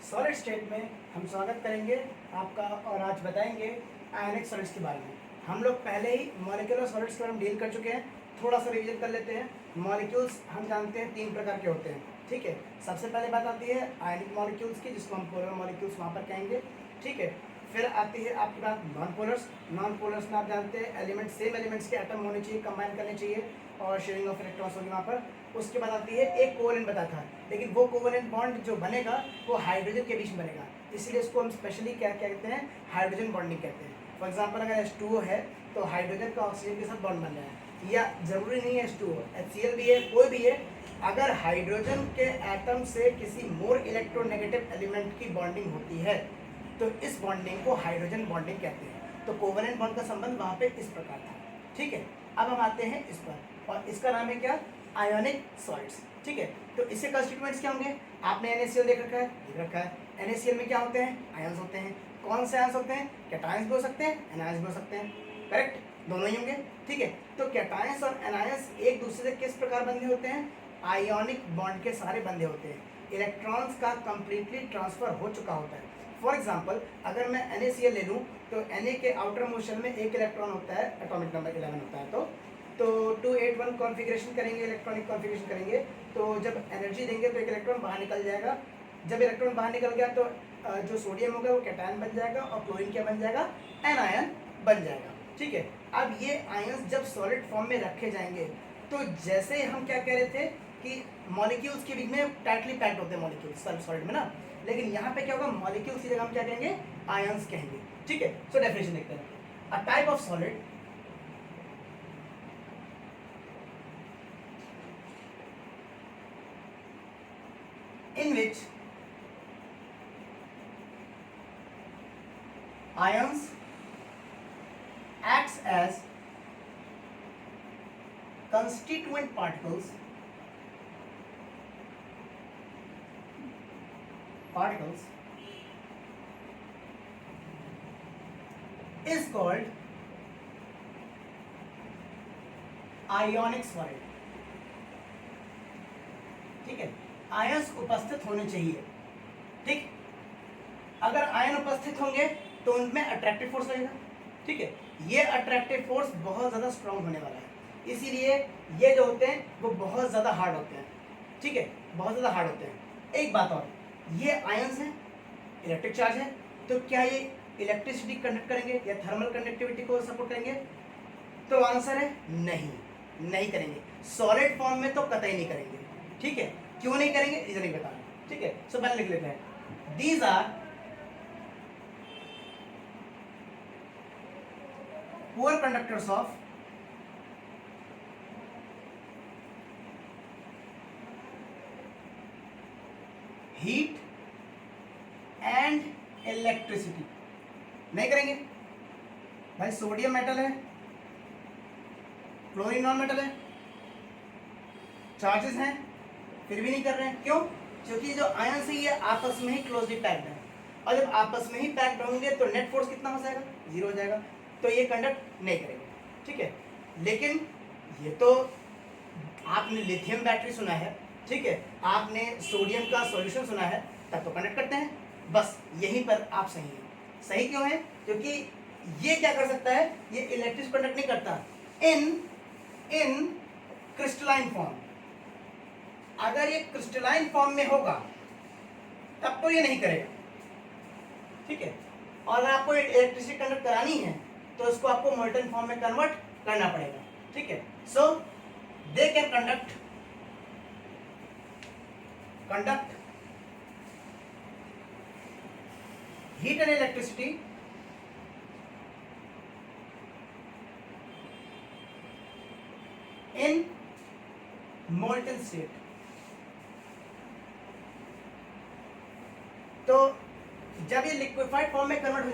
Solid state में हम स्वागत करेंगे आपका और आज बताएंगे आयनिक सॉलिड्स के बारे में। हम लोग पहले ही मॉलिक्यूलर सॉलिड्स के बारे में डील कर चुके हैं, थोड़ा सा रिवीजन कर लेते हैं। मॉलिक्यूल्स हम जानते हैं 3 प्रकार के होते हैं, ठीक है। सबसे पहले बात आती है आयनिक मॉलिक्यूल्स की, जिसको हम पोलर मॉलिक्यूल्स वहाँ पर कहेंगे, ठीक है। फिर आती है आपकी बात नॉन पोलर्स। नॉन पोलर्स में आप जानते हैं एलिमेंट सेम एलिमेंट्स के एटम होने चाहिए, कंबाइन करने चाहिए और शेयरिंग ऑफ इलेक्ट्रॉन्स होगी वहाँ पर। उसके बाद आती है एक कोवेलेंट बता था, लेकिन वो कोवेलेंट बॉन्ड जो बनेगा वो हाइड्रोजन के बीच में बनेगा, इसलिए इसको हम स्पेशली क्या कहते हैं, हाइड्रोजन बॉन्डिंग कहते हैं। फॉर एग्जांपल अगर H2O है तो हाइड्रोजन का ऑक्सीजन के साथ बॉन्ड बन रहा है, या जरूरी नहीं है H2O, HCl भी है, कोई भी है। अगर हाइड्रोजन के एटम से किसी मोर इलेक्ट्रोनेगेटिव एलिमेंट की बॉन्डिंग होती है तो इस बॉन्डिंग को हाइड्रोजन बॉन्डिंग कहते हैं। तो कोवेलेंट बॉन्ड का संबंध वहाँ पे इस प्रकार था, ठीक है। अब हम आते हैं इस पर, और इसका नाम है क्या, आयोनिक सॉलिड्स, ठीक है। तो इसके कंस्टिट्यूएंट्स क्या होंगे, आपने NaCl देख रखा है। NaCl में क्या होते हैं, आयंस होते हैं। कौन से आयंस होते हैं, कैटायंस भी हो सकते हैं, एनायंस भी हो सकते हैं, करेक्ट, दोनों ही होंगे, ठीक है। तो कैटायंस और एनायंस एक दूसरे से किस प्रकार बंधे होते हैं, आयोनिक बॉन्ड के सारे बंधे होते हैं। इलेक्ट्रॉन्स का कंप्लीटली ट्रांसफर हो चुका होता है। फॉर एग्जाम्पल अगर मैं NaCl ले लूँ तो Na के आउटर मोस्ट शेल में एक इलेक्ट्रॉन होता है, एटॉमिक नंबर 11 होता है। तो 281 कॉन्फ़िगरेशन करेंगे, इलेक्ट्रॉनिक कॉन्फ़िगरेशन करेंगे, तो जब एनर्जी देंगे तो एक इलेक्ट्रॉन बाहर निकल जाएगा। जब इलेक्ट्रॉन बाहर निकल गया तो जो सोडियम होगा वो कैटायन बन जाएगा और क्लोरीन क्या बन जाएगा, एनायन बन जाएगा, ठीक है। अब ये आयंस जब सॉलिड फॉर्म में रखे जाएंगे तो जैसे हम क्या कह रहे थे कि मॉलिक्यूल्स के बीच में टाइटली पैक्ड होते हैं मॉलिक्यूल्स सॉलिड में ना, लेकिन यहाँ पे क्या होगा, मॉलिक्यूल्स की जगह हम क्या कहेंगे, आयंस कहेंगे, ठीक है। सो डेफिनेशन देखते हैं। अ type of solid in which ions acts as constituent particles is called ionic solid, ठीक है। आयंस उपस्थित होने चाहिए, ठीक। अगर आयन उपस्थित होंगे तो उनमें अट्रैक्टिव फोर्स लगेगा, ठीक है। ये अट्रैक्टिव फोर्स बहुत ज़्यादा स्ट्रॉन्ग होने वाला है, इसीलिए ये जो होते हैं वो बहुत ज़्यादा हार्ड होते हैं, ठीक है, बहुत ज़्यादा हार्ड होते हैं। एक बात और, ये आयंस हैं, इलेक्ट्रिक चार्ज है, तो क्या ये इलेक्ट्रिसिटी कंडक्ट करेंगे या थर्मल कंडक्टिविटी को सपोर्ट करेंगे, तो आंसर है नहीं, नहीं करेंगे। सॉलिड फॉर्म में तो कतई नहीं करेंगे, ठीक है। क्यों नहीं करेंगे, रीजनिंग बता रहे हैं, ठीक है। सो पहले लिख लेते हैं, these are poor conductors of heat and electricity. नहीं करेंगे भाई, सोडियम मेटल है, क्लोरीन नॉन मेटल है, चार्जेस हैं, फिर भी नहीं कर रहे हैं। क्यों, क्योंकि जो आयंस है ये आपस में ही क्लोजली पैक्ड है, और जब आपस में ही पैक्ड होंगे तो नेट फोर्स कितना हो जाएगा, 0 हो जाएगा, तो ये कंडक्ट नहीं करेंगे, ठीक है। लेकिन ये तो आपने लिथियम बैटरी सुना है, ठीक है, आपने सोडियम का सॉल्यूशन सुना है, तब तो कंडक्ट करते हैं। बस यहीं पर आप सही हैं। सही क्यों है, क्योंकि ये क्या कर सकता है, ये इलेक्ट्रिक कंडक्ट नहीं करता इन क्रिस्टलाइन फॉर्म। अगर ये क्रिस्टलाइन फॉर्म में होगा तब तो ये नहीं करेगा, ठीक है। और अगर आपको इलेक्ट्रिसिटी कंडक्ट करानी है तो इसको आपको मोल्टन फॉर्म में कन्वर्ट करना पड़ेगा, ठीक है। So they can conduct heat and electricity in molten state। तो जब ये लिक्विफाइड फॉर्म में कन्वर्ट हो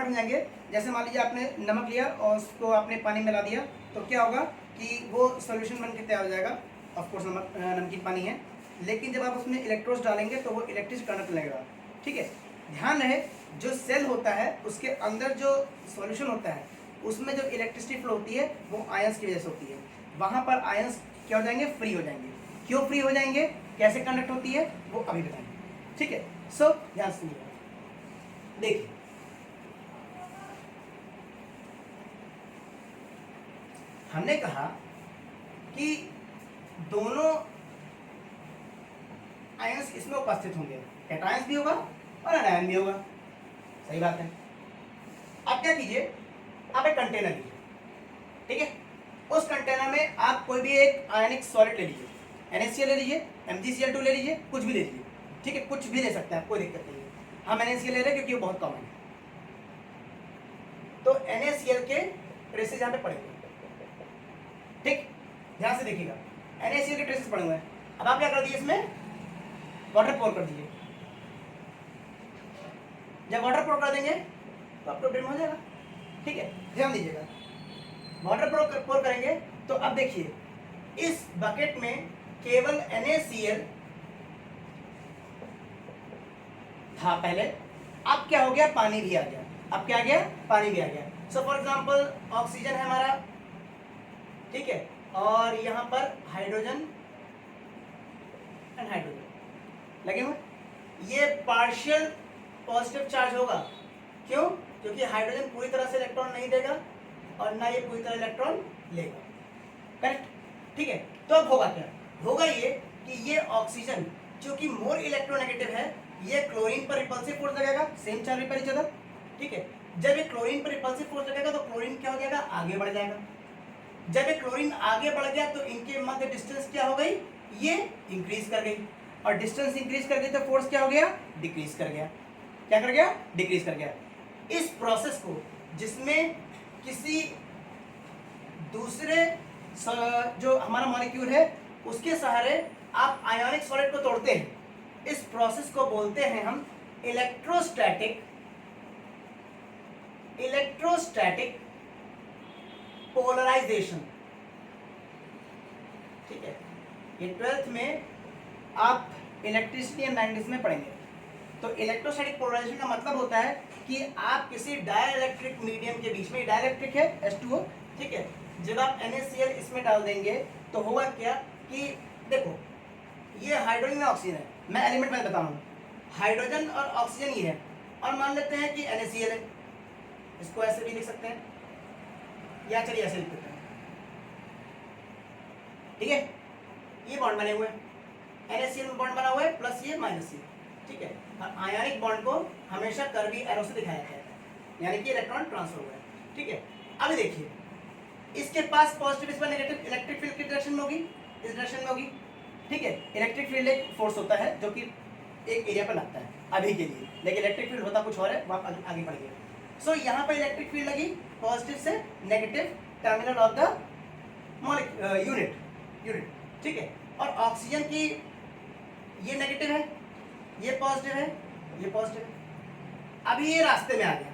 जाएंगे, जैसे मान लीजिए आपने नमक लिया और उसको आपने पानी में मिला दिया, तो क्या होगा कि वो सॉल्यूशन बन के तैयार हो जाएगा। ऑफ कोर्स नमकीन पानी है, लेकिन जब आप उसमें इलेक्ट्रोड्स डालेंगे तो वो इलेक्ट्रिक करंट लगेगा, ठीक है। ध्यान रहे, जो सेल होता है उसके अंदर जो सॉल्यूशन होता है उसमें जो इलेक्ट्रिसिटी फ्लो होती है वो आयंस की वजह से होती है। वहाँ पर आयंस क्या हो जाएंगे, फ्री हो जाएंगे। क्यों फ्री हो जाएंगे, कैसे कंडक्ट होती है वो अभी बताएंगे, ठीक है। सो ध्यान सुनिएगा, देखिए हमने कहा कि दोनों आयंस इसमें उपस्थित होंगे, कैटायंस भी होगा और एनायन भी होगा, सही बात है। अब क्या कीजिए, आप एक कंटेनर लीजिए, ठीक है, उस कंटेनर में आप कोई भी एक आयनिक सॉलिड ले लीजिए, NaCl ले लीजिए, MgCl2 ले लीजिए, कुछ भी ले लीजिए, ठीक है, कुछ भी ले सकते हैं, कोई दिक्कत नहीं है। हम NaCl ले रहे हैं क्योंकि वो बहुत कॉमन है, तो NaCl के ट्रेसेस यहाँ पे पड़ेंगे, ठीक, ध्यान से देखिएगा, NaCl के ट्रेसेस पड़े हुए हैं। अब आप क्या कर दीजिए, इसमें वाटर पोर कर दीजिए। जब वाटर पोर कर देंगे तो आपको ड्रिम हो जाएगा, ठीक है, ध्यान दीजिएगा। वाटर पोर करेंगे तो अब देखिए इस बकेट में केवल NaCl था पहले, अब क्या हो गया, पानी भी आ गया। अब क्या आ गया, पानी भी आ गया। सो फॉर एग्जांपल ऑक्सीजन है हमारा, ठीक है, और यहाँ पर हाइड्रोजन एंड हाइड्रोजन लगे हुए, ये पार्शियल पॉजिटिव चार्ज होगा, क्यों, क्योंकि हाइड्रोजन पूरी तरह से इलेक्ट्रॉन नहीं देगा और ना ये पूरी तरह इलेक्ट्रॉन लेगा, करेक्ट, ठीक है। तो अब होगा क्या, होगा ये कि ये ऑक्सीजन जो कि मोर इलेक्ट्रोनेगेटिव है, ये क्लोरीन पर रिपल्सिव फोर्स लगेगा, same charge repel each other, ठीक है। जब ये क्लोरीन पर रिपल्सिव फोर्स लगेगा तो क्लोरीन क्या हो जाएगा, आगे बढ़ जाएगा। जब ये क्लोरीन आगे बढ़ गया तो इनके मध्य डिस्टेंस क्या हो गई, ये इंक्रीज कर गई, और डिस्टेंस इंक्रीज कर गई तो फोर्स क्या हो गया, डिक्रीज कर गया। क्या कर गया, डिक्रीज कर गया। इस प्रोसेस को, जिसमें किसी दूसरे जो हमारा मॉलिक्यूल है उसके सहारे आप आयोनिक सॉलिड को तोड़ते हैं, इस प्रोसेस को बोलते हैं हम इलेक्ट्रोस्टैटिक पोलराइजेशन, ठीक है। ये 12th में आप इलेक्ट्रिसिटी एंड मैग्नेटिज्म में पढ़ेंगे। तो इलेक्ट्रोस्टैटिक पोलराइजेशन का मतलब होता है कि आप किसी डाइलेक्ट्रिक मीडियम के बीच में, डाइलेक्ट्रिक है H2O, ठीक है, जब आप NaCl इसमें डाल देंगे तो होगा क्या कि देखो ये हाइड्रोजन और ऑक्सीजन है, मैं एलिमेंट में बता रहा हूँ, हाइड्रोजन और ऑक्सीजन ये है, और मान लेते हैं कि NaCl है, इसको ऐसे भी लिख सकते हैं, या चलिए ऐसे लिख देते हैं, ठीक है, ये बॉन्ड बने हुए हैं, NaCl में बॉन्ड बना हुआ है प्लस ये माइनस ये, ठीक है। और आयनिक बॉन्ड को हमेशा कर्वी एरो से दिखाया जाता है, यानी कि इलेक्ट्रॉन ट्रांसफर हुआ है, ठीक है। अब देखिए इसके पास पॉजिटिव, इस पर नेगेटिव, इलेक्ट्रिक फील्ड की डायरेक्शन में होगी, इस डायरेक्शन में होगी, ठीक है। इलेक्ट्रिक फील्ड एक फोर्स होता है जो कि एक एरिया पर लगता है अभी के लिए, लेकिन इलेक्ट्रिक फील्ड होता कुछ और है, वो आप आगे बढ़िए। सो यहाँ पर इलेक्ट्रिक फील्ड लगी पॉजिटिव से negative terminal of the unit, ठीक है। और ऑक्सीजन की ये नेगेटिव है, ये पॉजिटिव है, ये पॉजिटिव है। अभी ये रास्ते में आ गया,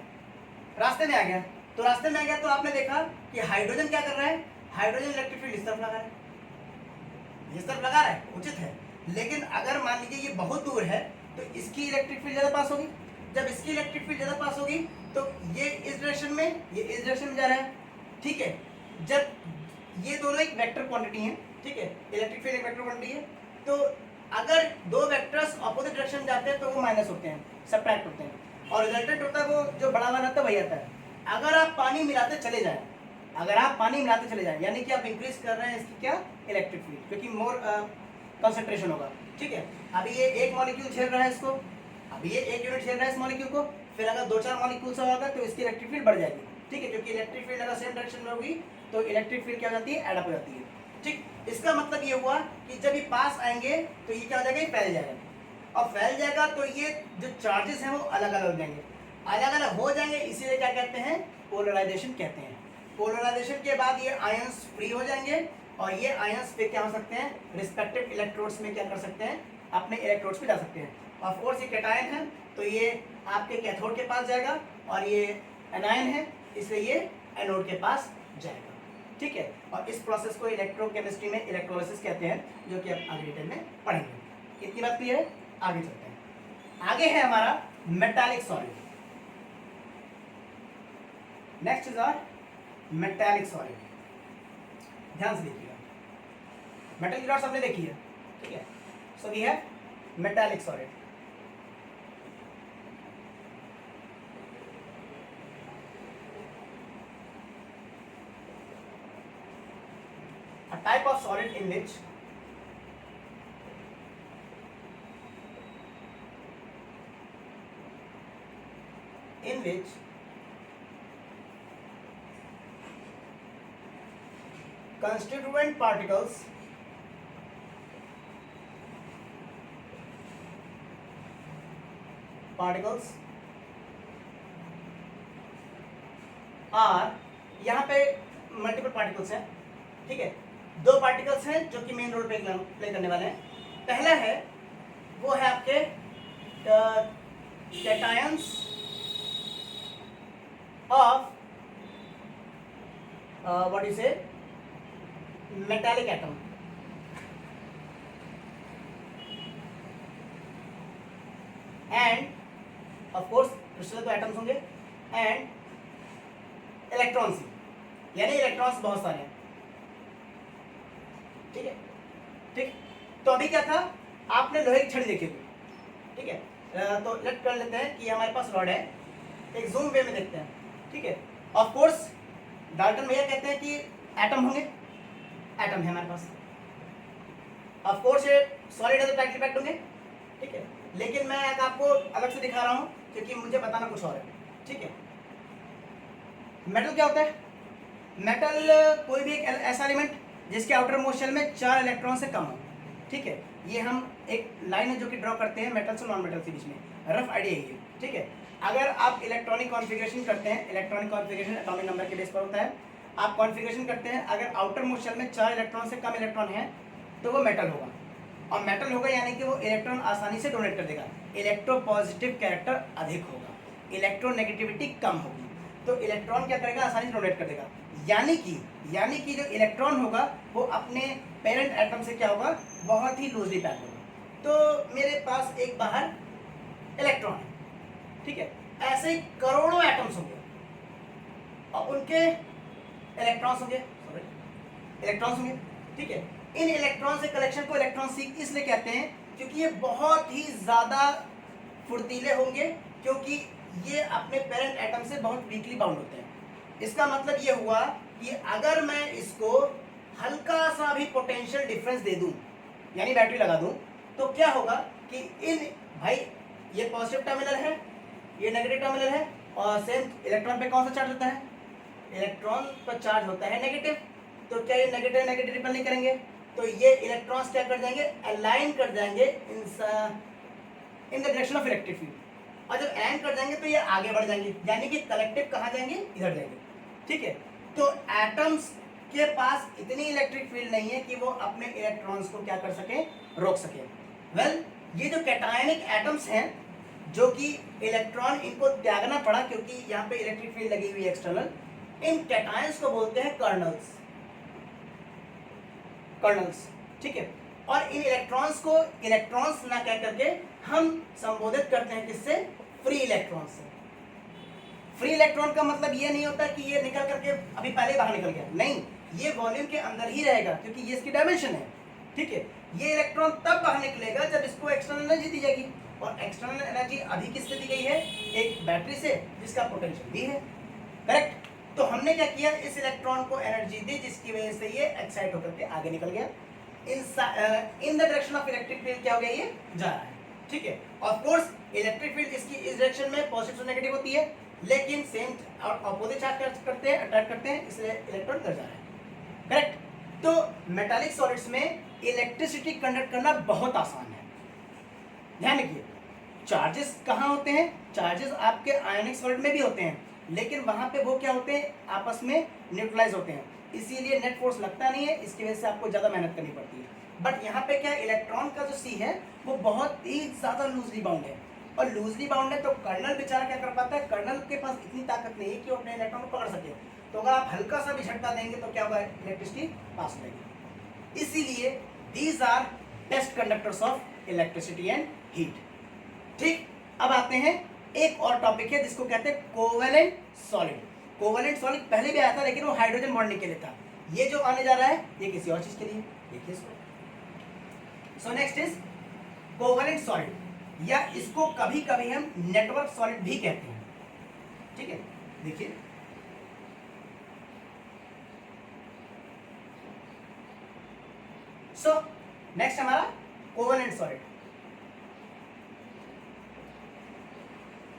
तो रास्ते में आ गया तो आपने देखा कि हाइड्रोजन क्या कर रहा है, हाइड्रोजन इलेक्ट्रिक फील्ड इस तरफ लगा रहा है, इस तरफ लगा रहा है, उचित है। लेकिन अगर मान लीजिए ये बहुत दूर है तो इसकी इलेक्ट्रिक फील्ड ज़्यादा पास होगी, जब इसकी इलेक्ट्रिक फील्ड ज़्यादा पास होगी तो ये इस डायरेक्शन में, ये इस डायरेक्शन में जा रहा है, ठीक है। जब ये दोनों एक वेक्टर क्वांटिटी हैं, ठीक है, इलेक्ट्रिक फील्ड एक वेक्टर क्वांटिटी है, तो अगर दो वेक्टर्स अपोजिट डायरेक्शन जाते हैं तो वो माइनस होते हैं, सबट्रैक्ट होते हैं, और रिजल्टेंट होता है वो जो बड़ा वाला आता है वही आता है। अगर आप पानी मिलाते चले जाएं, यानी कि आप इंक्रीज कर रहे हैं इसकी क्या, इलेक्ट्रिक फील्ड, क्योंकि मोर कंसंट्रेशन होगा, ठीक है। अभी ये एक मॉलिक्यूल झेल रहा है इसको, अभी ये एक यूनिट झेल रहा है इस मॉलिक्यूल को, फिर अगर 2-4 मॉलिक्यूल से होगा तो इसकी इलेक्ट्रिक फील्ड बढ़ जाएगी, ठीक है, क्योंकि इलेक्ट्रिक फील्ड अगर सेम डायरेक्शन में होगी तो इलेक्ट्रिक फील्ड क्या हो जाती है, एडअप हो जाती है, ठीक। इसका मतलब ये हुआ कि जब ये पास आएंगे तो ये क्या हो जाएगा, ये फैल जाएगा, और फैल जाएगा तो ये जो चार्जेस हैं वो अलग अलग हो जाएंगे, इसीलिए क्या कहते हैं, पोलराइजेशन कहते हैं। पोलराइजेशन के बाद ये आयंस फ्री हो जाएंगे, और ये आयंस पे क्या हो सकते हैं, रिस्पेक्टिव इलेक्ट्रोड्स में क्या कर सकते हैं, अपने इलेक्ट्रोड्स पे जा सकते हैं। ऑफ कोर्स ये कैटायन है तो ये आपके कैथोड के पास जाएगा, और ये एनायन है इसलिए ये एनोड के पास जाएगा, ठीक है। और इस प्रोसेस को इलेक्ट्रोकेमिस्ट्री में इलेक्ट्रोलिसिस कहते हैं, जो कि आप आगे डिटेल में पढ़ेंगे। इतनी बात क्लियर है, आगे चलते हैं। आगे है हमारा metallic solid. Next is our metallic solid. ध्यान से देखिएगा, मेटल की रॉड्स हमने देखी है, ठीक है। So we have metallic solid. A type of solid in which constituent particles are, यहाँ पे मल्टीपल पार्टिकल्स हैं, ठीक है, दो पार्टिकल्स हैं जो कि मेन रोल प्ले करने वाले हैं। पहला है वो है आपके cations of what is a metallic atom, end of course crystal तो एटम्स होंगे, एंड इलेक्ट्रॉन्स, यानी इलेक्ट्रॉन्स बहुत सारे हैं, ठीक है, ठीक। तो अभी क्या था, आपने लोहे की छड़ी देखी थी, ठीक है, तो लेट कर लेते हैं कि हमारे पास रॉड है, एक जूम वे में देखते हैं, ठीक है। ऑफ कोर्स डाल्टन भैया कहते हैं कि एटम होंगे, एटम है हमारे पास, ऑफ कोर्स ये सॉलिड है तो टाइटली पैक्ड होंगे, ठीक है, लेकिन मैं आपको अलग से दिखा रहा हूँ क्योंकि मुझे बताना कुछ और है, ठीक है। मेटल क्या होता है? मेटल कोई भी एक ऐसा एलिमेंट जिसके आउटर मोस्ट शेल में 4 इलेक्ट्रॉन से कम हो, ठीक है। ये हम एक लाइन है जो कि ड्रॉ करते हैं मेटल से नॉन मेटल के बीच में, रफ आइडिया यही है, ठीक है। अगर आप इलेक्ट्रॉनिक कॉन्फ़िगरेशन करते हैं, इलेक्ट्रॉनिक कॉन्फ़िगरेशन एटॉमिक नंबर के बेस पर होता है, आप कॉन्फ़िगरेशन करते हैं, अगर आउटर मोस्ट शेल में 4 इलेक्ट्रॉन से कम इलेक्ट्रॉन है तो वो मेटल होगा, और मेटल होगा यानी कि वो इलेक्ट्रॉन आसानी से डोनेट कर देगा, इलेक्ट्रोपॉजिटिव कैरेक्टर अधिक होगा, इलेक्ट्रोनेगेटिविटी कम होगी, तो इलेक्ट्रॉन क्या करेगा, आसानी से डोनेट कर देगा, यानी कि जो इलेक्ट्रॉन होगा वो अपने पेरेंट एटम से क्या होगा, बहुत ही लूजली पैक होगा। तो मेरे पास एक बाहर इलेक्ट्रॉन है, ठीक है, ऐसे ही करोड़ों एटम्स होंगे और उनके इलेक्ट्रॉन्स होंगे, ठीक है। इन इलेक्ट्रॉन से कलेक्शन को इलेक्ट्रॉन सीक इसलिए कहते हैं क्योंकि ये बहुत ही ज्यादा फुर्तीले होंगे, क्योंकि ये अपने पेरेंट एटम से बहुत वीकली बाउंड होते हैं। इसका मतलब ये हुआ कि अगर मैं इसको हल्का सा भी पोटेंशियल डिफरेंस दे दूं, यानी बैटरी लगा दूं, तो क्या होगा कि इन भाई ये पॉजिटिव टर्मिनल है, ये नेगेटिव टर्मिनल है, और सेम इलेक्ट्रॉन पे कौन सा चार्ज होता है, इलेक्ट्रॉन पर चार्ज होता है नेगेटिव, तो क्या ये नेगेटिव रिपेल नहीं करेंगे, तो ये इलेक्ट्रॉन्स क्या कर जाएंगे, अलाइन कर जाएंगे in the direction of electric field, और जब अलाइन कर जाएंगे तो ये आगे बढ़ जाएंगे, यानी कि कलेक्टिव कहाँ जाएंगे, इधर जाएंगे, ठीक है। तो एटम्स के पास इतनी इलेक्ट्रिक फील्ड नहीं है कि वो अपने इलेक्ट्रॉन्स को क्या कर सके, रोक सके। वेल, ये जो कैटायनिक एटम्स हैं जो कि इलेक्ट्रॉन इनको त्यागना पड़ा क्योंकि यहाँ पे इलेक्ट्रिक फील्ड लगी हुई है एक्सटर्नल, इन कैटायंस को बोलते हैं कर्नल्स, ठीक है। और इन इलेक्ट्रॉन्स को इलेक्ट्रॉन्स ना कह करके हम संबोधित करते हैं किससे, फ्री इलेक्ट्रॉन से। फ्री इलेक्ट्रॉन का मतलब ये नहीं होता कि ये निकल करके अभी पहले बाहर निकल गया, नहीं, ये वॉल्यूम के अंदर ही रहेगा क्योंकि ये इसकी डायमेंशन है, ठीक है। ये इलेक्ट्रॉन तब बाहर निकलेगा जब इसको एक्सटर्नल एनर्जी दी जाएगी, और एक्सटर्नल एनर्जी अभी किससे दी गई है, एक बैटरी से जिसका पोटेंशियल भी है, करेक्ट। तो हमने क्या किया, इस इलेक्ट्रॉन को एनर्जी दी जिसकी वजह से ये एक्साइट होकर के आगे निकल गया, in the direction of electric field क्या हो गया, ये जा रहा है, ठीक है। ऑफ कोर्स इलेक्ट्रिक फील्ड इसकी इस डायरेक्शन में पॉजिटिव नेगेटिव होती है, लेकिन सेम अपोजिट चार्ज करते हैं, अट्रैक्ट करते हैं, इसलिए इलेक्ट्रॉन कर जा रहा है, करेक्ट। तो मेटालिक सॉलिड्स में इलेक्ट्रिसिटी कंडक्ट करना बहुत आसान है, ध्यान रखिए। चार्जेस कहाँ होते हैं, चार्जेस आपके आयनिक सॉलिड में भी होते हैं, लेकिन वहां पे वो क्या होते हैं, आपस में न्यूट्रलाइज होते हैं, इसीलिए नेट फोर्स लगता नहीं है, इसकी वजह से आपको ज्यादा मेहनत करनी पड़ती है। बट यहाँ पे क्या, इलेक्ट्रॉन का जो सी है वो बहुत ही ज्यादा लूजली बाउंड है, और लूजली बाउंड है तो कर्नल बेचारा क्या कर पाता है, कर्नल के पास इतनी ताकत नहीं है कि वो अपने इलेक्ट्रॉन को पकड़ सके, तो अगर आप हल्का सा भी झटका देंगे तो क्या होगा, इलेक्ट्रिसिटी पास हो जाएगी। इसीलिए these are best conductors of electricity and heat, ठीक। अब आते हैं एक और टॉपिक है जिसको कहते हैं कोवेलेंट सॉलिड। कोवेलेंट सॉलिड पहले भी आया था लेकिन वो हाइड्रोजन बॉन्डिंग के लिए था, ये जो आने जा रहा है ये किसी और चीज के लिए, देखिए इसको। So next is covalent solid, या इसको कभी कभी हम नेटवर्क सॉलिड भी कहते हैं, ठीक है। देखिए सो नेक्स्ट हमारा कोवलेंट सॉलिड,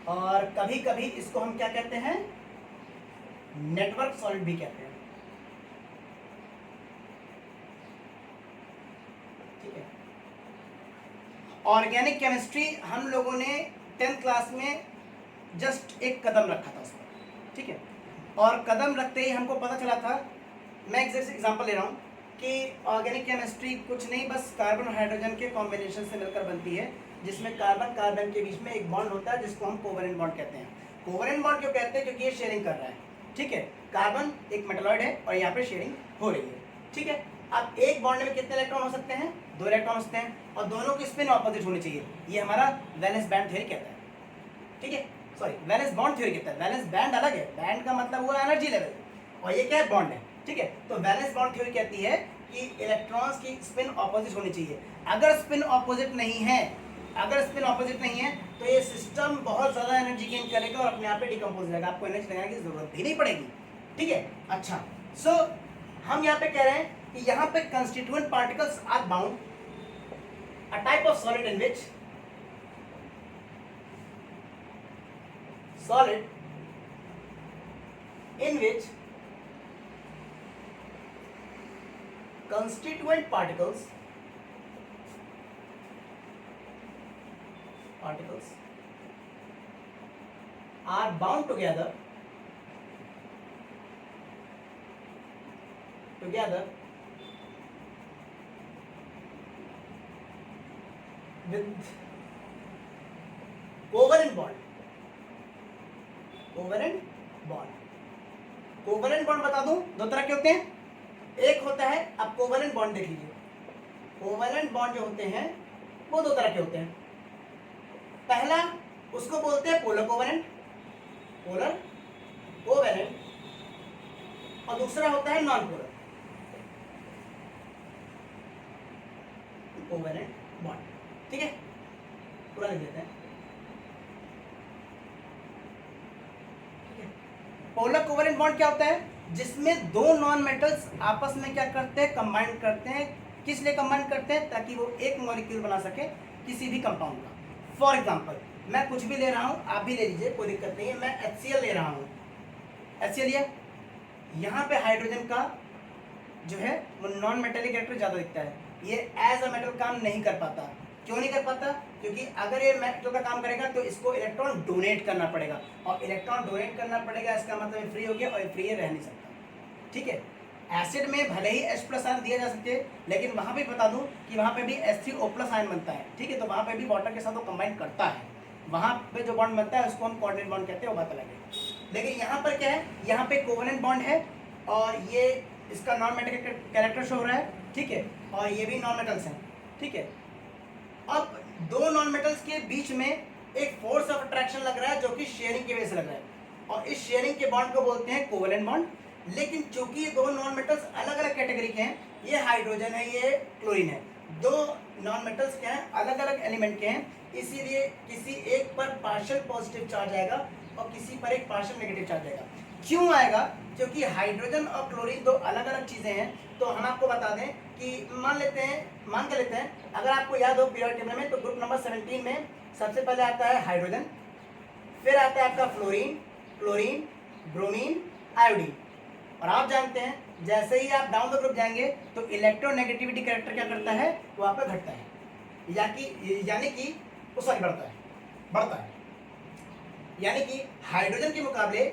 और कभी कभी इसको हम क्या कहते हैं, नेटवर्क सॉलिड भी कहते हैं, ठीक है। ऑर्गेनिक केमिस्ट्री हम लोगों ने 10th क्लास में जस्ट एक कदम रखा था उस पर, ठीक है। और कदम रखते ही हमको पता चला था, मैं एक एग्जांपल ले रहा हूँ कि ऑर्गेनिक केमिस्ट्री कुछ नहीं, बस कार्बन और हाइड्रोजन के कॉम्बिनेशन से मिलकर बनती है, जिसमें कार्बन कार्बन के बीच में एक बॉन्ड होता है जिसको हम कोवलेंट बॉन्ड कहते हैं। कोवलेंट बॉन्ड क्यों कहते हैं, क्योंकि ये शेयरिंग कर रहा है, ठीक है। कार्बन एक मेटलॉइड है और यहाँ पे शेयरिंग हो रही है, ठीक है। अब एक बॉन्ड में कितने इलेक्ट्रॉन हो सकते हैं, 2 इलेक्ट्रॉन हो सकते हैं, और दोनों की स्पिन ऑपोजिट होनी चाहिए, ये हमारा वैलेंस बैंड थ्योरी कहता है, ठीक है। सॉरी, वैलेंस बॉन्ड थ्योरी कहता है, वैलेंस बैंड अलग है, बैंड का मतलब हुआ एनर्जी लेवल, और ये क्या है, बॉन्ड है, ठीक है। तो वैलेंस बॉन्ड थ्योरी कहती है कि इलेक्ट्रॉन्स की स्पिन ऑपोजिट होनी चाहिए। अगर स्पिन ऑपोजिट नहीं है, अगर स्पिन ऑपोजिट नहीं है तो ये सिस्टम बहुत ज़्यादा एनर्जी गेन करेगा और अपने आप पे डिकम्पोज हो जाएगा, आपको एनर्जी लगाने की जरूरत भी नहीं पड़ेगी, ठीक है। अच्छा, सो हम यहाँ पे कह रहे हैं कि यहाँ पे constituent particles are bound, a type of solid in which constituent particles are bound together with covalent bond। Covalent bond बता दूं, 2 तरह के होते हैं। एक होता है, अब कोवलेंट बॉन्ड देख लीजिए, कोवलेंट बॉन्ड जो होते हैं वो 2 तरह के होते हैं। पहला उसको बोलते हैं पोलर कोवलेंट, और दूसरा होता है नॉन पोलर कोवलेंट बॉन्ड, ठीक है। पूरा लिख लेते हैं, पोलर कोवलेंट बॉन्ड क्या होता है, जिसमें 2 नॉन मेटल्स आपस में क्या करते हैं, कंबाइन करते हैं। किस लिए कंबाइन करते हैं, ताकि वो एक मॉलिक्यूल बना सके किसी भी कंपाउंड का। फॉर एग्जांपल मैं कुछ भी ले रहा हूँ, आप भी ले लीजिए, कोई दिक्कत नहीं है। मैं HCl ले रहा हूँ, HCl लिया, यहाँ पे हाइड्रोजन का जो है वो नॉन मेटेलिक कैरेक्टर ज़्यादा दिखता है, ये एज अ मेटल काम नहीं कर पाता। क्यों नहीं कर पाता, क्योंकि अगर ये मेटल का काम करेगा तो इसको इलेक्ट्रॉन डोनेट करना पड़ेगा, और इलेक्ट्रॉन डोनेट करना पड़ेगा इसका मतलब फ्री हो गया, और फ्री रह नहीं सकता, ठीक है। एसिड में भले ही H+ आयन दिया जा सकते हैं, लेकिन वहाँ पे बता दूं कि वहाँ पे भी H3O+ आयन बनता है, ठीक है। तो वहाँ पे भी वाटर के साथ वो कंबाइन करता है, वहाँ पे जो बॉन्ड बनता है उसको हम कोऑर्डिनेट बॉन्ड कहते हैं, वो बात अलग है। लेकिन यहाँ पर क्या है, यहाँ पे कोवलेंट बॉन्ड है, और ये इसका नॉन मेटल कैरेक्टर शो हो रहा है, ठीक है, और ये भी नॉन मेटल्स हैं, ठीक है। अब 2 नॉन मेटल्स के बीच में एक फोर्स ऑफ अट्रैक्शन लग रहा है, जो कि शेयरिंग की वजह से लग रहा है, और इस शेयरिंग के बॉन्ड को बोलते हैं कोवलेंट बॉन्ड। लेकिन चूंकि ये 2 नॉन मेटल्स अलग अलग कैटेगरी के हैं, ये हाइड्रोजन है, ये क्लोरीन है, 2 नॉन मेटल्स क्या हैं, अलग अलग एलिमेंट के हैं, इसीलिए किसी एक पर पार्शियल पॉजिटिव चार्ज आएगा और किसी पर एक पार्शियल नेगेटिव चार्ज आएगा। क्यों आएगा, क्योंकि हाइड्रोजन और क्लोरीन 2 अलग अलग चीज़ें हैं। तो हम आपको बता दें कि मान के लेते हैं, अगर आपको याद हो पीरियोडिक टेबल में, तो ग्रुप नंबर 17 में सबसे पहले आता है हाइड्रोजन, फिर आता है आपका फ्लोरीन, क्लोरीन, ब्रोमीन, आयोडीन। और आप जानते हैं जैसे ही आप डाउन द ग्रुप जाएंगे तो इलेक्ट्रोनेगेटिविटी कैरेक्टर क्या करता है, वो आप पे घटता है, यानी कि वो सॉरी बढ़ता है। यानी कि हाइड्रोजन के मुकाबले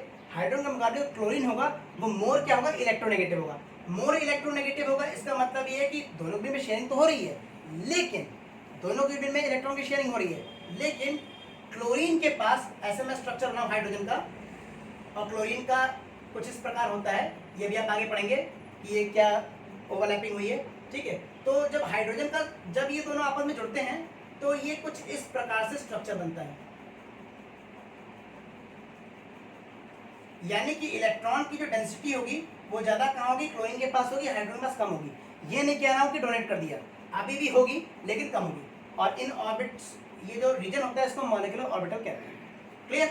क्लोरीन होगा, वो मोर क्या होगा, इलेक्ट्रोनेगेटिव होगा। मोर इलेक्ट्रोनेगेटिव होगा, इसका मतलब ये है कि दोनों के में शेयरिंग तो हो रही है, लेकिन दोनों के में इलेक्ट्रॉन की शेयरिंग हो रही है, लेकिन क्लोरीन के पास ऐसे में स्ट्रक्चर बना हाइड्रोजन का, और क्लोरीन का कुछ इस प्रकार होता है, ये भी आप आगे पढ़ेंगे कि ये क्या ओवरलैपिंग हुई है, ठीक है। तो जब हाइड्रोजन का जब ये दोनों आपस में जुड़ते हैं तो ये कुछ इस प्रकार से स्ट्रक्चर बनता है, यानी कि इलेक्ट्रॉन की जो डेंसिटी होगी वो ज्यादा कहाँ होगी, क्लोरीन के पास होगी, हाइड्रोजन के पास कम होगी। ये नहीं कह रहा हूँ कि डोनेट कर दिया, अभी भी होगी लेकिन कम होगी, और इन ऑर्बिट्स, ये जो रीजन होता है इसको मॉलिक्यूलर ऑर्बिटल कहते हैं। क्लियर?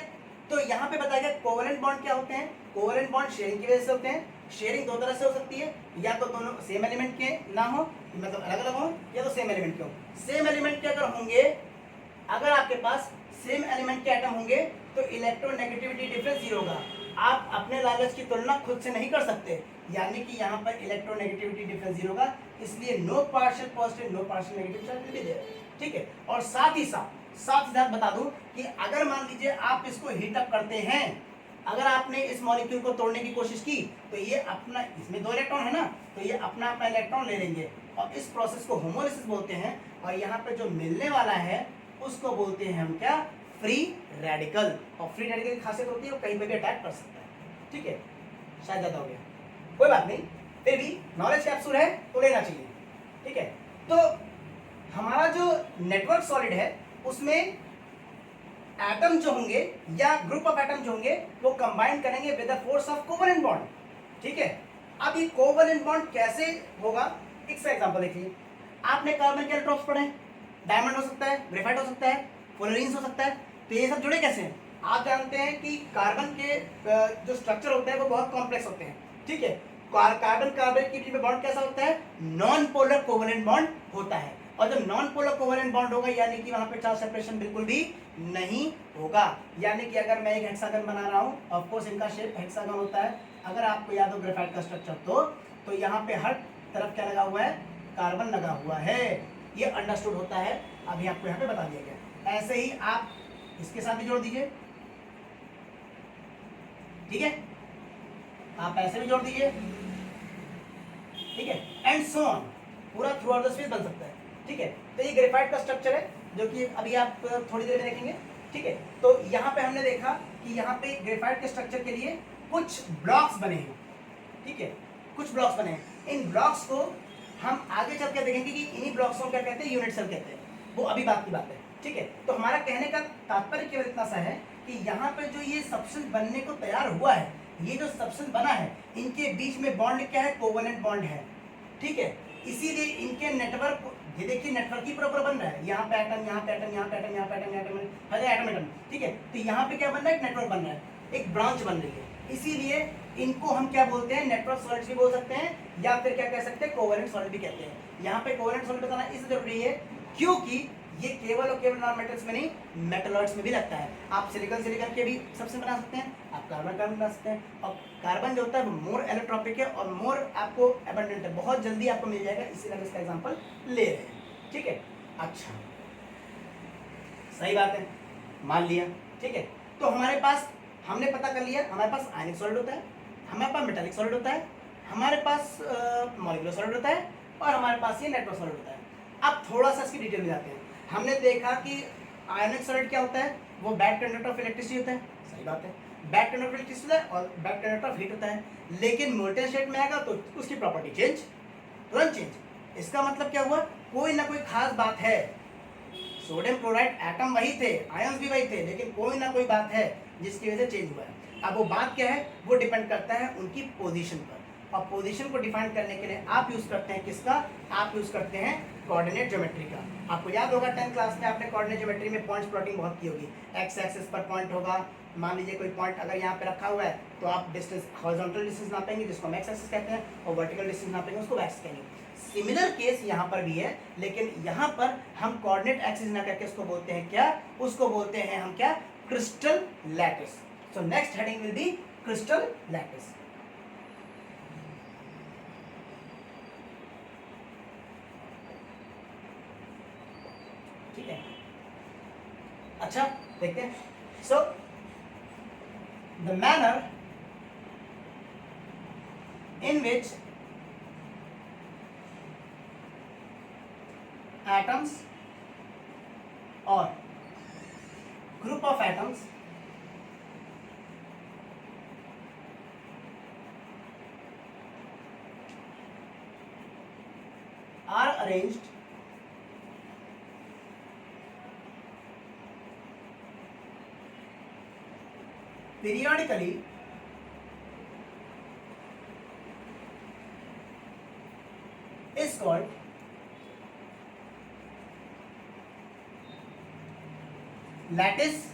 तो यहाँ पे बताया गया कोवेलेंट बॉन्ड क्या होते हैं। कोवेलेंट बॉन्ड शेयरिंग की वजह से होते हैं। शेयरिंग दो तरह से हो सकती है, या तो दोनों सेम एलिमेंट के ना हो, मतलब अलग अलग हो, या तो सेम एलिमेंट के हो। सेम एलिमेंट के अगर होंगे, अगर आपके पास सेम एलिमेंट के एटम होंगे तो इलेक्ट्रोनेगेटिविटी डिफरेंस जीरो होगा। आप अपने लालच की तुलना खुद से नहीं कर सकते, यानी कि यहाँ पर इलेक्ट्रोनेगेटिविटी डिफरेंस जीरो होगा, इसलिए no partial positive no partial negative charge will be there. ठीक है, और साथ ही साथ बता दूं कि अगर मान लीजिए आप इसको हीट अप करते हैं, अगर आपने इस मॉलिक्यूल को तोड़ने की कोशिश की तो ये अपना, इसमें 2 इलेक्ट्रॉन है ना, तो ये अपना अपना इलेक्ट्रॉन ले लेंगे और इस प्रोसेस को होमोलिसिस बोलते हैं। और यहाँ पे जो मिलने वाला है उसको बोलते हैं हम क्या, फ्री रेडिकल। और फ्री रेडिकल की खासियत होती है वो कहीं पे भी अटैक कर सकता है। ठीक है, शायद ज्यादा हो गया, कोई बात नहीं, फिर भी नॉलेज कैप्सूल है तो लेना चाहिए। ठीक है, तो हमारा जो नेटवर्क सॉलिड है उसमें एटम जो होंगे या ग्रुप ऑफ एटम जो होंगे वो कंबाइन करेंगे with the force of covalent bond. ठीक है, अब ये कोवेलेंट बॉन्ड कैसे होगा, एक सा एग्जांपल देखिए। आपने कार्बन के इलेक्ट्रॉन्स पढ़े, डायमंड हो सकता है, ग्रेफाइट हो सकता है, फ्लोरीन्स हो सकता है, तो ये सब जुड़े कैसे हैं। आप जानते हैं कि कार्बन के जो स्ट्रक्चर होते हैं वो बहुत कॉम्प्लेक्स होते हैं। ठीक है, कार्बन कार्बन के बीच में बॉन्ड कैसा होता है, नॉन पोलर कोवेलेंट बॉन्ड होता है। और जब नॉन पोलर कोवेलेंट बॉन्ड होगा यानी कि वहां पे चार्ज सेपरेशन बिल्कुल भी नहीं होगा। यानी कि अगर मैं एक हेक्सागन बना रहा हूं, ऑफ कोर्स इनका शेप हेक्सागन होता है, अगर आपको याद हो ग्रेफाइट का स्ट्रक्चर तो यहाँ पे हर तरफ क्या लगा हुआ है, कार्बन लगा हुआ है। ये अंडरस्टूड होता है, अभी आपको यहाँ पे बता दिया गया। ऐसे ही आप इसके साथ भी जोड़ दीजिए। ठीक है, आप ऐसे भी जोड़ दीजिए। ठीक है, एंड सो ऑन, पूरा थ्रू आउट द स्पेस बन सकता है। ठीक है, तो ये ग्रेफाइट का स्ट्रक्चर है जो कि अभी आप थोड़ी देर में देखेंगे। ठीक है, तो यहाँ पे हमने देखा कि यहाँ पे ग्रेफाइट के स्ट्रक्चर के लिए कुछ ब्लॉक्स बने हैं। ठीक है, कुछ ब्लॉक्स बने हैं। इन ब्लॉक्स को हम आगे चल के देखेंगे कि इन्हीं ब्लॉक्स को क्या कहते हैं, यूनिट सेल कहते हैं, वो अभी बात की बात है। ठीक है, तो हमारा कहने का तात्पर्य केवल इतना सा है कि यहाँ पे जो ये सब्सटेंस बनने को तैयार हुआ है, ये जो सब्सटेंस बना है, इनके बीच में बॉन्ड क्या है, कोवेलेंट बॉन्ड है। ठीक है, इसीलिए इनके नेटवर्क, ये देखिए नेटवर्क ही प्रॉपर बन रहा है। यहाँ पे एटम, यहाँ पे एटम, यहाँ पे एटम, यहाँ पे एटम, यहाँ पे एटम, एटम। ठीक है, तो यहाँ पे क्या बन रहा है, एक नेटवर्क बन रहा है, एक ब्रांच बन रही है। इसीलिए इनको हम क्या बोलते हैं, नेटवर्क सॉलिड्स भी बोल सकते हैं, या फिर क्या कह सकते हैं, कोवेलेंट सॉलिड भी कहते हैं। यहाँ पे कोवेलेंट सॉलिड बताना इसलिए जरूरी है क्योंकि ये केवल और केवल नॉन मेटल्स में नहीं, मेटलॉइड्स में भी लगता है। आप सिलिकॉन के भी सबसे बना सकते हैं, आप कार्बन बना सकते हैं। और कार्बन जो होता है वो मोर एलोट्रॉपिक है और मोर आपको एबंडेंट है, बहुत जल्दी आपको मिल जाएगा, इसीलिए हम इसका एग्जांपल ले रहे हैं। ठीक है, अच्छा, सही बात है, मान लिया। ठीक है, तो हमारे पास, हमने पता कर लिया, हमारे पास आयनिक सॉलिड होता है, हमारे पास मेटालिक सॉलिड होता है, हमारे पास मॉलिक्यूलर सॉलिड होता है, और हमारे पास ये नेटवर्क सॉलिड होता है। अब थोड़ा सा इसकी डिटेल में जाते हैं। हमने देखा कि आयनिक सॉलिड क्या होता है, वो बैड कंडक्टर ऑफ इलेक्ट्रिसिटी होता है। सही बात है, बैड कंडक्टर ऑफ इलेक्ट्रिसिटी होता है और बैड कंडक्टर ऑफ हीट होता है। लेकिन मोल्टेन स्टेट में आएगा तो उसकी प्रॉपर्टी चेंज, तुरंत चेंज। इसका मतलब क्या हुआ, कोई ना कोई खास बात है। सोडियम क्लोराइड एटम वही थे, आयंस भी वही थे, लेकिन कोई ना कोई बात है जिसकी वजह से चेंज हुआ है। अब वो बात क्या है, वो डिपेंड करता है उनकी पोजीशन पर। और पोजीशन को डिफाइन करने के लिए आप यूज करते हैं किसका, आप यूज करते हैं कोऑर्डिनेट ज्योमेट्री का। आपको याद होगा 10th क्लास में आपने कोऑर्डिनेट ज्योमेट्री में पॉइंट्स प्लॉटिंग बहुत की होगी। एक्स एक्सिस पर पॉइंट होगा, मान लीजिए कोई पॉइंट अगर यहाँ पे रखा हुआ है तो आप डिस्टेंस, हॉरिजॉन्टल डिस्टेंस नापेंगे जिसको हम एक्स एक्सिस कहते हैं, और वर्टिकल डिस्टेंस नापेंगे उसको वाई एक्सिस कहेंगे। सिमिलर केस यहाँ पर भी है, लेकिन यहाँ पर हम कोऑर्डिनेट एक्सिस ना करके उसको बोलते हैं क्या, उसको बोलते हैं हम क्या, crystal lattice. So next heading will be crystal lattice. ठीक है, अच्छा देखते हैं। So the manner in which atoms or group of atoms are arranged periodically is called lattice,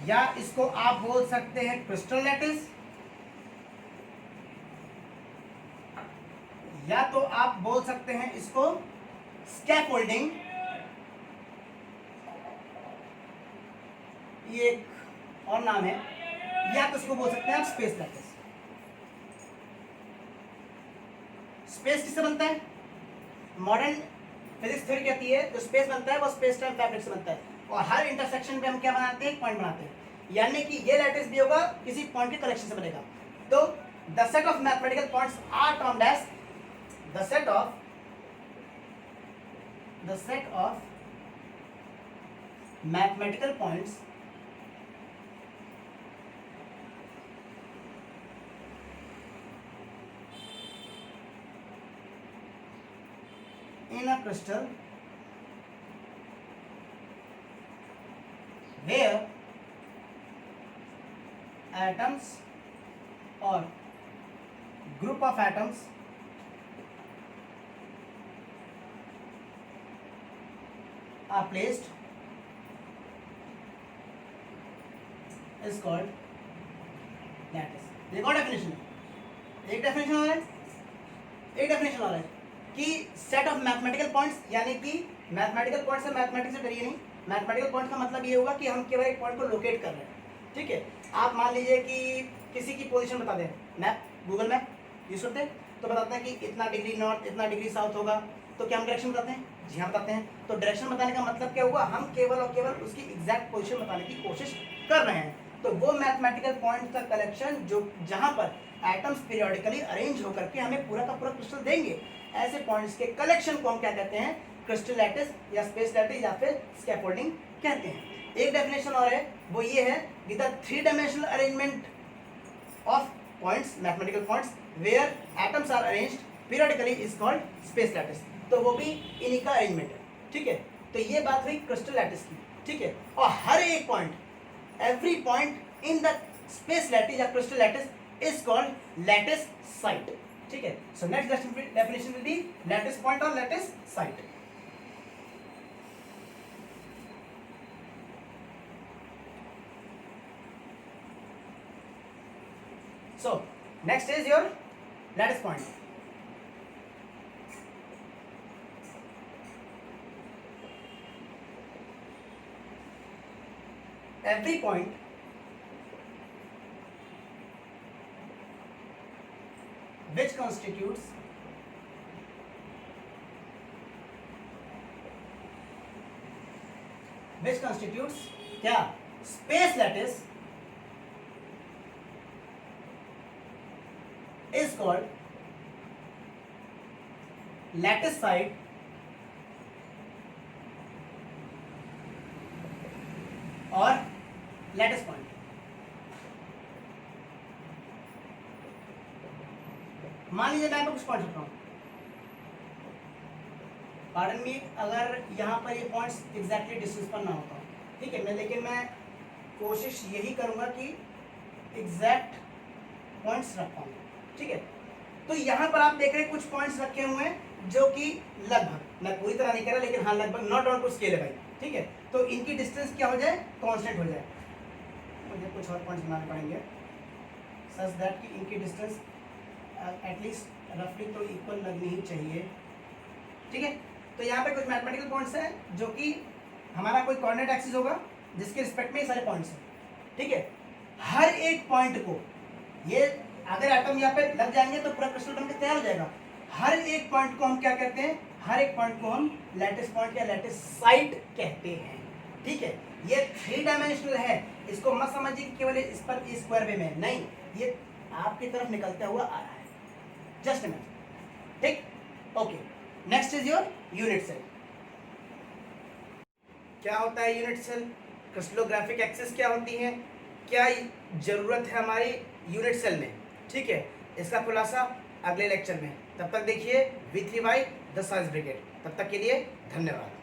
या इसको आप बोल सकते हैं क्रिस्टल लैटिस, या तो आप बोल सकते हैं इसको स्कैफोल्डिंग, ये एक और नाम है, या तो इसको बोल सकते हैं आप स्पेस लैटिस। स्पेस किससे बनता है? मॉडर्न फिजिक्स थ्योरी कहती है जो स्पेस बनता है वो स्पेस टाइम फैब्रिक से बनता है, और हर इंटरसेक्शन पे हम क्या बनाते हैं? एक पॉइंट बनाते हैं, यानी कि ये लैटिस भी होगा किसी पॉइंट के कलेक्शन से बनेगा। तो the set of mathematical points are termed as the set of mathematical points in a crystal where atoms or group of atoms are placed is called lattice। एक और डेफिनेशन है, एक डेफिनेशन और है, एक डेफिनेशन और है कि सेट ऑफ मैथमेटिकल पॉइंट्स, यानी कि मैथमेटिकल पॉइंट से मैथमेटिक्स से डरिए नहीं, मैथमेटिकल पॉइंट का मतलब ये होगा कि हम केवल एक पॉइंट को लोकेट कर रहे हैं। ठीक है, आप मान लीजिए कि किसी की पोजीशन बता दें, मैप, गूगल मैप यूज करते हैं तो बताते हैं कि इतना डिग्री नॉर्थ इतना डिग्री साउथ होगा, तो क्या हम डायरेक्शन बताते हैं? जी हाँ बताते हैं। तो डायरेक्शन बताने का मतलब क्या हुआ? हम केवल और केवल उसकी एग्जैक्ट पोजीशन बताने की कोशिश कर रहे हैं। तो वो मैथमेटिकल पॉइंट का कलेक्शन जो जहां पर एटम्स पीरियोडिकली अरेंज होकर के हमें पूरा का पूरा क्रिस्टल देंगे, ऐसे पॉइंट्स के कलेक्शन को हम क्या कहते हैं? क्रिस्टल लैटिस या स्पेस लैटिस या फिर स्कैफोल्डिंग कहते हैं। एक डेफिनेशन और है, वो ये है कि the 3 dimensional arrangement of points, mathematical points where atoms are arranged periodically is called space lattice. तो वो भी इन्हीं का अरेंजमेंट है। ठीक है, तो ये बात हुई क्रिस्टल लैटिस की। ठीक है, और हर एक point, every point in the space lattice या crystal lattice is called lattice site. ठीक है, so next definition will be lattice point और lattice site. So next is your lattice point. Every point which constitutes क्या? Space lattice is called lattice site और lattice point. मान लीजिए मैं कुछ point रखता हूं, पार्डन मी अगर यहां पर ये पॉइंट्स एग्जैक्टली डिस्टेंस पर ना होता, ठीक है, लेकिन मैं कोशिश यही करूंगा कि एग्जैक्ट पॉइंट्स रख पाऊं। ठीक है, तो यहां पर आप देख रहे हैं कुछ पॉइंट्स रखे हुए हैं जो कि लगभग, मैं पूरी तरह नहीं कह रहा लेकिन हाँ लगभग, नॉट ऑन टू स्केल है भाई। ठीक है, तो इनकी डिस्टेंस क्या हो जाए? कांस्टेंट हो जाए। मुझे कुछ और पॉइंट्स बनाने पड़ेंगे सच दैट कि इनकी डिस्टेंस एटलीस्ट रफली तो इक्वल लगनी ही चाहिए। ठीक है, तो यहाँ पे कुछ मैथमेटिकल पॉइंट्स हैं जो कि हमारा कोई कोऑर्डिनेट एक्सिस होगा जिसके रिस्पेक्ट में ये सारे पॉइंट्स हैं। ठीक है, हर एक पॉइंट को, ये अगर एटम यहाँ पे लग जाएंगे तो पूरा क्रिस्टल बनकर तैयार हो जाएगा। हर एक पॉइंट को हम क्या कहते हैं? हर एक पॉइंट को हम लैटिस पॉइंट या लैटिस साइट कहते हैं। ठीक है, ये 3 डायमेंशनल है, इसको मत समझिए कि केवल इस पर स्क्वायर वे में, नहीं, ये आपकी तरफ निकलता हुआ आ रहा है। Just a minute. ठीक, okay, next is your unit cell. क्या होता है यूनिट सेल? क्रिस्टलोग्राफिक एक्सिस क्या होती है? क्या जरूरत है हमारी यूनिट सेल में? ठीक है, इसका खुलासा अगले लेक्चर में। तब तक देखिए V3Y द साइंस ब्रिगेड। तब तक के लिए धन्यवाद।